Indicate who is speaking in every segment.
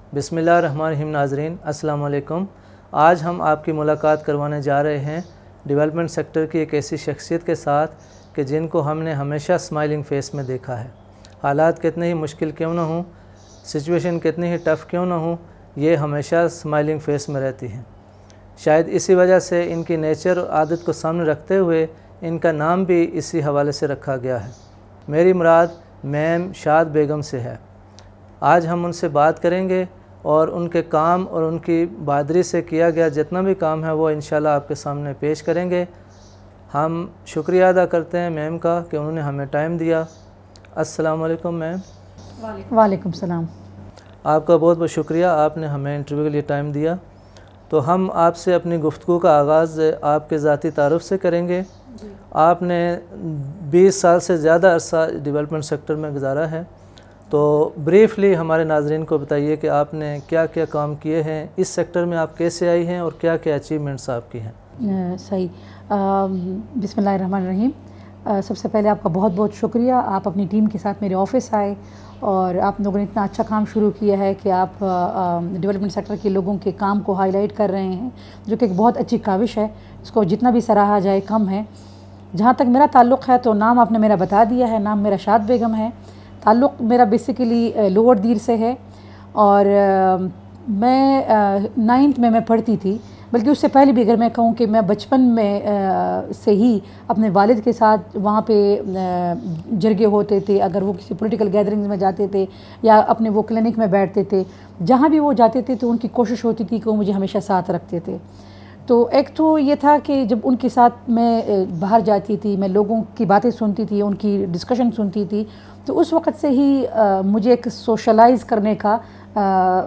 Speaker 1: बिस्मिल्लाहिर्रहमानिर्रहीम। नाज़रीन अस्सलाम वालेकुम। आज हम आपकी मुलाकात करवाने जा रहे हैं डेवलपमेंट सेक्टर की एक ऐसी शख्सियत के साथ कि जिनको हमने हमेशा स्माइलिंग फेस में देखा है। हालात कितने ही मुश्किल क्यों ना हों, सिचुएशन कितनी ही टफ़ क्यों ना हो, ये हमेशा स्माइलिंग फेस में रहती हैं। शायद इसी वजह से इनकी नेचर और आदत को सामने रखते हुए इनका नाम भी इसी हवाले से रखा गया है। मेरी मुराद मैम शाद बेगम से है। आज हम उनसे बात करेंगे और उनके काम और उनकी बहादुरी से किया गया जितना भी काम है वो इंशाल्लाह आपके सामने पेश करेंगे। हम शुक्रिया अदा करते हैं मैम का कि उन्होंने हमें टाइम दिया। अस्सलाम वालेकुम मैम।
Speaker 2: वालेकुम सलाम।
Speaker 1: आपका बहुत बहुत शुक्रिया, आपने हमें इंटरव्यू के लिए टाइम दिया। तो हम आपसे अपनी गुफ्तगू का आगाज़ आपके ज़ाती तारुफ से करेंगे। आपने 20 साल से ज़्यादा अरसा डेवलपमेंट सेक्टर में गुजारा है, तो ब्रीफली हमारे नाज़रीन को बताइए कि आपने क्या क्या काम किए हैं, इस सेक्टर में आप कैसे आई हैं और क्या क्या अचीवमेंट्स आपकी हैं।
Speaker 2: सही। बिस्मिल्लाहिर्रहमानिर्रहीम। सबसे पहले आपका बहुत बहुत शुक्रिया, आप अपनी टीम के साथ मेरे ऑफ़िस आए और आप लोगों ने इतना अच्छा काम शुरू किया है कि आप डेवलपमेंट सेक्टर के लोगों के काम को हाईलाइट कर रहे हैं, जो कि एक बहुत अच्छी काविश है। इसको जितना भी सराहा जाए कम है। जहाँ तक मेरा ताल्लुक़ है तो नाम आपने मेरा बता दिया है, नाम मेरा शाद बेगम है। ताल्लुक़ मेरा बेसिकली लोअर दीर से है और मैं 9th में मैं पढ़ती थी, बल्कि उससे पहले भी अगर मैं कहूँ कि मैं बचपन में से ही अपने वालिद के साथ वहाँ पे जरगे होते थे। अगर वो किसी पॉलिटिकल गैदरिंग्स में जाते थे या अपने वो क्लिनिक में बैठते थे, जहाँ भी वो जाते थे तो उनकी कोशिश होती थी कि वो मुझे हमेशा साथ रखते थे। तो एक तो ये था कि जब उनके साथ मैं बाहर जाती थी, मैं लोगों की बातें सुनती थी, उनकी डिस्कशन सुनती थी, तो उस वक़्त से ही मुझे एक सोशलाइज़ करने का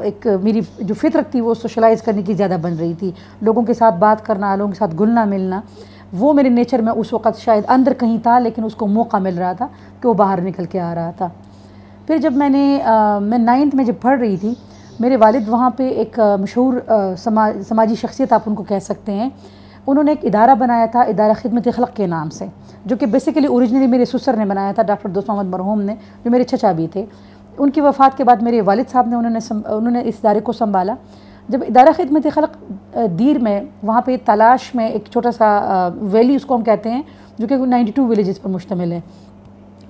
Speaker 2: एक मेरी जो फितरत थी वो सोशलाइज़ करने की ज़्यादा बन रही थी। लोगों के साथ बात करना, लोगों के साथ घुलना मिलना, वो मेरे नेचर में उस वक़्त शायद अंदर कहीं था, लेकिन उसको मौका मिल रहा था कि वो बाहर निकल के आ रहा था। फिर जब मैं 9th में जब पढ़ रही थी, मेरे वालिद वहाँ पे एक मशहूर समाजी शख्सियत आप उनको कह सकते हैं, उन्होंने एक इदारा बनाया था, इदारा खिदमत खल्क़ के नाम से, जो कि बेसिकली ओरिजिनली मेरे ससुर ने बनाया था, डॉक्टर दोस्त मोहम्मद मरहूम ने, जो मेरे चचा भी थे। उनकी वफ़ात के बाद मेरे वालिद साहब ने उन्होंने इस इदारे को संभाला। जब इदारा खिदमत खल्क़ दीर में वहाँ पे तलाश में एक छोटा सा वैली उसको हम कहते हैं, जो कि 92 विलेजेस पर मुश्तमिल है,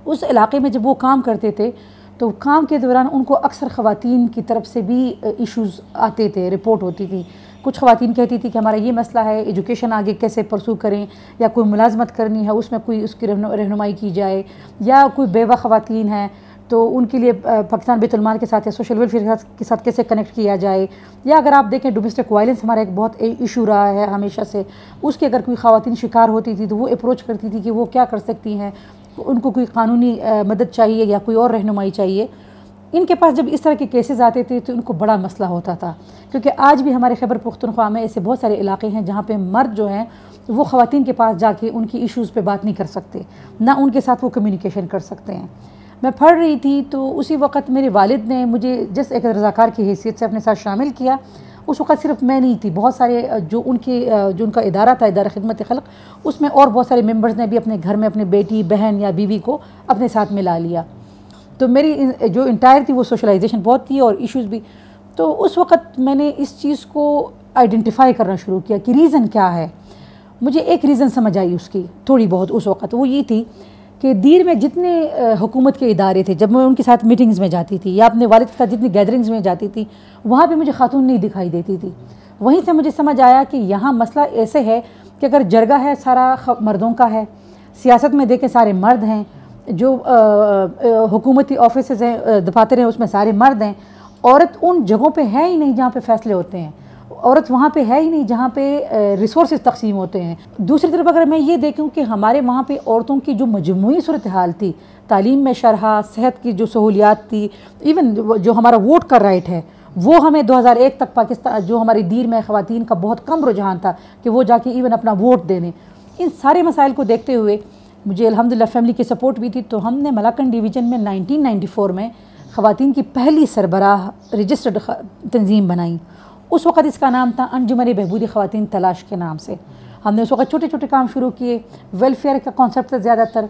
Speaker 2: उस इलाके में जब वो काम करते थे तो काम के दौरान उनको अक्सर ख़वातीन की तरफ से भी इश्यूज़ आते थे, रिपोर्ट होती थी। कुछ ख़वातीन कहती थी कि हमारा ये मसला है, एजुकेशन आगे कैसे परसू करें, या कोई मुलाजमत करनी है उसमें कोई उसकी रहनुमाई की जाए, या कोई बेवा ख़वातीन हैं तो उनके लिए पाकिस्तान बैतुल माल के साथ या सोशल वेलफेयर के साथ कैसे कनेक्ट किया जाए, या अगर आप देखें डोमेस्टिक वायलेंस हमारा एक बहुत इशू रहा है हमेशा से, उसके अगर कोई ख़वातीन शिकार होती थी तो वो अप्रोच करती थी कि वो क्या कर सकती हैं, उनको कोई कानूनी मदद चाहिए या कोई और रहनुमाई चाहिए। इनके पास जब इस तरह के केसेस आते थे तो उनको बड़ा मसला होता था, क्योंकि आज भी हमारे खैबर पख्तूनख्वा में ऐसे बहुत सारे इलाके हैं जहाँ पे मर्द जो हैं वो ख़वातीन के पास जाके उनकी इश्यूज़ पे बात नहीं कर सकते, ना उनके साथ वो कम्युनिकेशन कर सकते हैं। मैं पढ़ रही थी तो उसी वक्त मेरे वालिद ने मुझे जिस एक रज़ाकार की हैसियत से अपने साथ शामिल किया। उस वक़्त सिर्फ मैं नहीं थी, बहुत सारे जो उनका इदारा था, इदारा खिदमत खल्क़, उसमें और बहुत सारे मेंबर्स ने भी अपने घर में अपनी बेटी बहन या बीवी को अपने साथ मिला लिया। तो मेरी जो इंटायर थी वो सोशलाइजेशन बहुत थी और इश्यूज़ भी। तो उस वक़्त मैंने इस चीज़ को आइडेंटिफाई करना शुरू किया कि रीज़न क्या है। मुझे एक रीज़न समझ आई उसकी थोड़ी बहुत उस वक़्त, वो ये थी कि दीर में जितने हुकूमत के इदारे थे, जब मैं उनके साथ मीटिंग्स में जाती थी या अपने वालिद के साथ जितनी गैदरिंग्स में जाती थी, वहाँ पे मुझे खातून नहीं दिखाई देती थी। वहीं से मुझे समझ आया कि यहाँ मसला ऐसे है कि अगर जरगा है सारा मर्दों का है, सियासत में देखें सारे मर्द हैं, जो हुकूमती ऑफिसेज हैं दफातर हैं उसमें सारे मर्द हैं, औरत उन जगहों पे है ही नहीं जहाँ पे फ़ैसले होते हैं, औरत वहाँ पे है ही नहीं जहाँ पे रिसोर्सेज तकसीम होते हैं। दूसरी तरफ अगर मैं ये देखूँ कि हमारे वहाँ पे औरतों की जो मजमूई सूरत हाल थी, तालीम में शरह, सेहत की जो सहूलियात थी, इवन जो हमारा वोट का राइट है वो हमें 2001 तक पाकिस्तान जो हमारी दीर में ख़वातीन का बहुत कम रुझान था कि वो जाके इवन अपना वोट देने। इन सारे मसाइल को देखते हुए मुझे अल्हम्दुलिल्लाह फैमिली की सपोर्ट भी थी, तो हमने मलाकन डिवीज़न में 1994 में ख़वातीन की पहली सरबराह रजिस्टर्ड तंजीम बनाई। उस वक़्त इसका नाम था अंजुमन बहबूदी ख़वातीन तलाश के नाम से। हमने उस वक़्त छोटे छोटे काम शुरू किए, वेलफेयर का कॉन्सेप्ट था ज़्यादातर।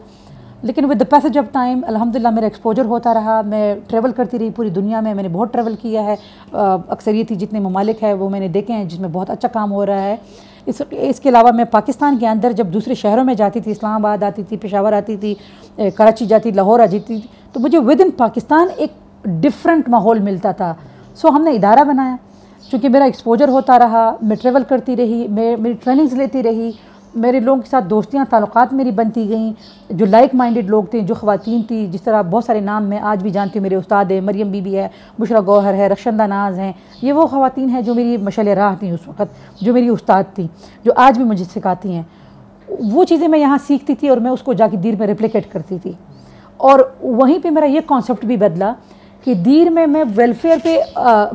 Speaker 2: लेकिन with the passage of time अल्हम्दुलिल्लाह मेरा एक्सपोजर होता रहा, मैं ट्रैवल करती रही पूरी दुनिया में, मैंने बहुत ट्रैवल किया है। अक्सरियती जितने ममालिक है वो मैंने देखे हैं जिसमें बहुत अच्छा काम हो रहा है। इसके अलावा मैं पाकिस्तान के अंदर जब दूसरे शहरों में जाती थी, इस्लामाबाद आती थी, पेशावर आती थी, कराची जाती, लाहौर आती थी, तो मुझे विद इन पाकिस्तान एक डिफरेंट माहौल मिलता था। सो हमने इदारा बनाया, चूँकि मेरा एक्सपोजर होता रहा, मैं ट्रैवल करती रही, मैं मेरी ट्रेनिंग्स लेती रही, मेरे लोगों के साथ दोस्तियाँ ताल्लुकात मेरी बनती गईं, जो लाइक माइंडेड लोग थे, जो ख़वातीन थी, जिस तरह बहुत सारे नाम मैं आज भी जानती हूँ। मेरे उस्ताद है, मरियम बीबी है, बुशरा गौहर है, रक्षंदा नाज हैं, ये वो ख़वातीन हैं जो मेरी मशाल राह थी उस वक़्त, जो मेरी उस्ताद थी, जो आज भी मुझे सिखाती हैं। वो चीज़ें मैं यहाँ सीखती थी और मैं उसको जाके दीर में रेप्लिकेट करती थी। और वहीं पर मेरा ये कॉन्सेप्ट भी बदला कि दीर में मैं वेलफेयर पे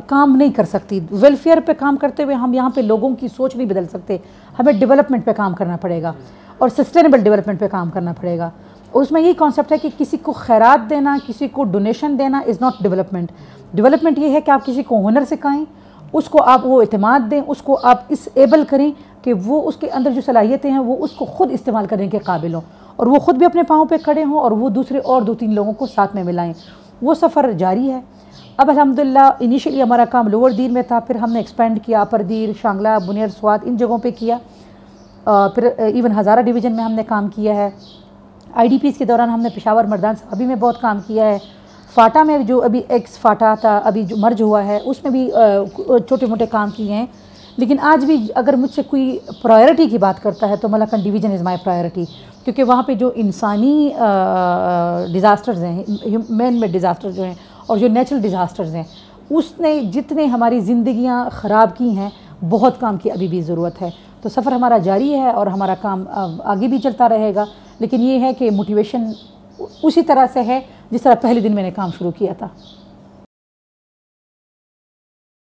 Speaker 2: काम नहीं कर सकती। वेलफेयर पे काम करते हुए हम यहाँ पे लोगों की सोच नहीं बदल सकते, हमें डेवलपमेंट पे काम करना पड़ेगा और सस्टेनेबल डेवलपमेंट पे काम करना पड़ेगा। और उसमें यही कॉन्सेप्ट है कि किसी को खैरात देना, किसी को डोनेशन देना इज़ नॉट डेवलपमेंट। डेवलपमेंट ये है कि आप किसी को हुनर सिखाएं, उसको आप वो एतमाद दें, उसको आप इस एबल करें कि वो उसके अंदर जो सलाहियतें हैं वो उसको ख़ुद इस्तेमाल करने के काबिल हों और वो ख़ुद भी अपने पाँव पे खड़े हों और वो दूसरे और 2-3 लोगों को साथ में मिलाएं। वो सफ़र जारी है। अब अल्हम्दुलिल्लाह इनिशियली हमारा काम लोअर दीर में था, फिर हमने एक्सपेंड किया अपर दीर, शांगला, बुनियर, स्वात, इन जगहों पे किया। फिर इवन हज़ारा डिवीज़न में हमने काम किया है। IDPs के दौरान हमने पेशावर, मर्दान साहबी में बहुत काम किया है। फ़ाटा में जो अभी एक्स फ़ाटा था, अभी जो मर्ज हुआ है, उसमें भी छोटे मोटे काम किए हैं। लेकिन आज भी अगर मुझसे कोई प्रायोरिटी की बात करता है तो मलकन डिवीज़न इज़ माई प्रायोरिटी, क्योंकि वहाँ पे जो इंसानी डिज़ास्टर्स हैं, मैन मेड डिज़ास्टर जो हैं और जो नेचुरल डिज़ास्टर्स हैं, उसने जितने हमारी ज़िंदगियाँ ख़राब की हैं, बहुत काम की अभी भी ज़रूरत है। तो सफ़र हमारा जारी है और हमारा काम आगे भी चलता रहेगा। लेकिन ये है कि मोटिवेशन उसी तरह से है जिस तरह पहले दिन मैंने काम शुरू किया था।